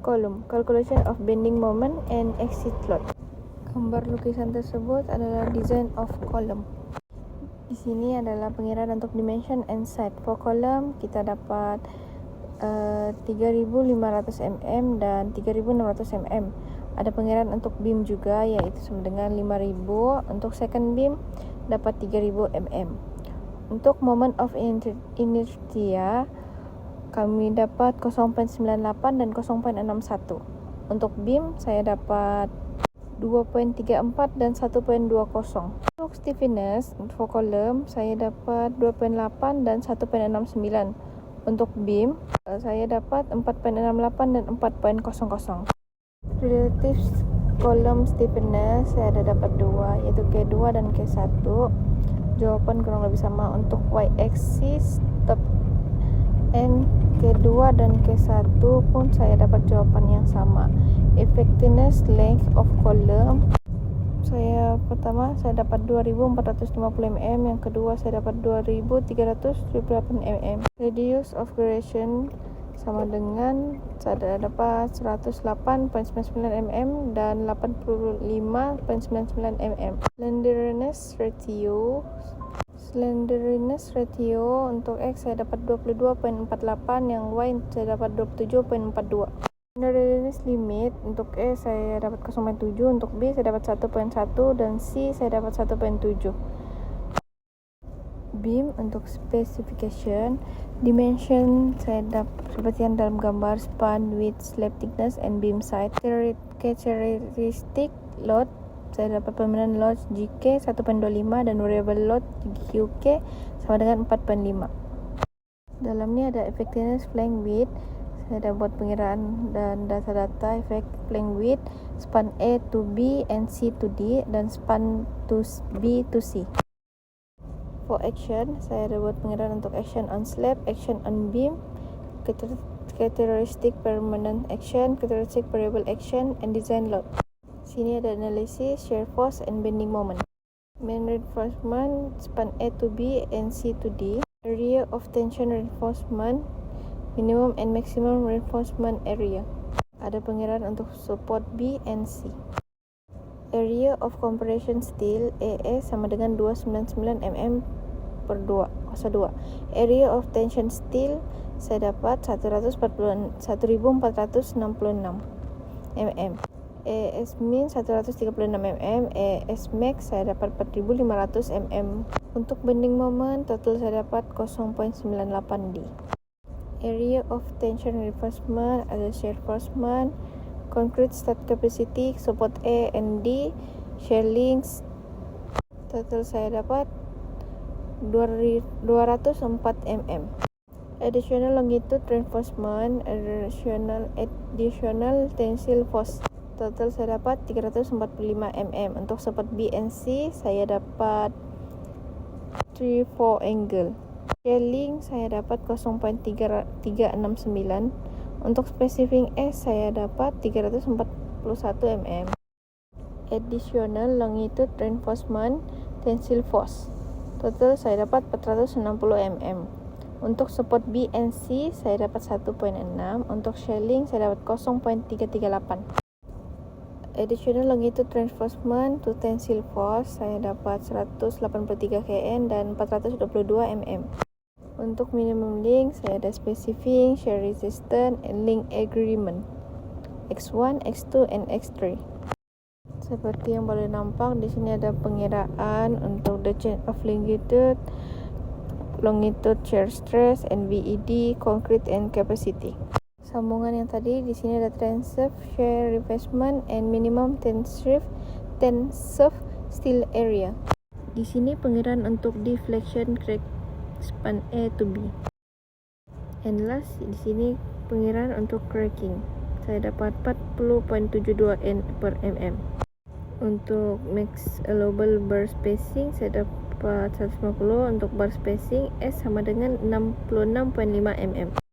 Column, calculation of bending moment and exit load. Gambar lukisan tersebut adalah design of column. Di sini adalah pengiraan untuk dimension and side. For column kita dapat 3500 mm dan 3600 mm. Ada pengiraan untuk beam juga, yaitu sama dengan 5000. Untuk second beam dapat 3000 mm. Untuk moment of inertia kami dapat 0.98 dan 0.61. Untuk beam saya dapat 2.34 dan 1.20. Untuk stiffness for column saya dapat 2.8 dan 1.69. Untuk beam saya dapat 4.68 dan 4.00. Relative column stiffness saya ada dapat 2, yaitu K2 dan K1. Jawaban kurang lebih sama. Untuk y-axis top and K2 dan K1 pun saya dapat jawaban yang sama. Effectiveness length of column pertama saya dapat 2450 mm, yang kedua saya dapat 2378 mm. Radius of gyration sama dengan saya dapat 108.99 mm dan 85.99 mm. Slenderness ratio untuk X saya dapat 22.48, yang Y saya dapat 27.42. Slenderness limit untuk E saya dapat 0.7, untuk B saya dapat 1.1 dan C saya dapat 1.7. Beam untuk specification, dimension saya dapat seperti yang dalam gambar: span, width, slab thickness, and beam height. Characteristic load saya dapat permanent load GK 1.25 dan variable load QK sama dengan 4.5. Dalamnya ada effectiveness flank width, saya dah buat pengiraan dan data-data efek flank width, span A to B and C to D, dan span to B to C. For action, saya dah buat pengiraan untuk action on slab, action on beam, characteristic permanent action, characteristic variable action, and design load. Sini ada analysis, shear force, and bending moment. Main reinforcement, span A to B and C to D. Area of tension reinforcement, minimum and maximum reinforcement area. Ada pengiraan untuk support B and C. Area of compression steel AA sama dengan 299 mm per 2. Area of tension steel saya dapat 1466 mm. AS min 136 mm, AS max saya dapat 4500 mm. Untuk bending moment total saya dapat 0.98 D. Area of tension reinforcement ada shear reinforcement, concrete stud capacity, support A and D, shear links. Total saya dapat 204 mm. Additional longitude reinforcement, additional tensile force. Total saya dapat 345 mm. Untuk support B and C saya dapat 3-4 angle. Scaling saya dapat 0.369. Untuk specifying S saya dapat 341 mm. Additional longitude reinforcement tensile force. Total saya dapat 460 mm. Untuk support B and C saya dapat 1.6. Untuk shelling saya dapat 0.338. Additional longitude reinforcement to tensile force saya dapat 183 kN dan 422 mm. Untuk minimum link saya ada specifying, shear resistance, and link agreement X1, X2, and X3. Seperti yang boleh nampak di sini ada pengiraan untuk the change of longitude, shear stress, and VED, concrete, and capacity. Sambungan yang tadi di sini ada transverse shear replacement and minimum tensive steel area. Di sini pengiraan untuk deflection crack span A to B. And last di sini pengiraan untuk cracking. Saya dapat 40.72 N per mm. Untuk max allowable bar spacing saya dapat 150. Untuk bar spacing S sama dengan 66.5 mm.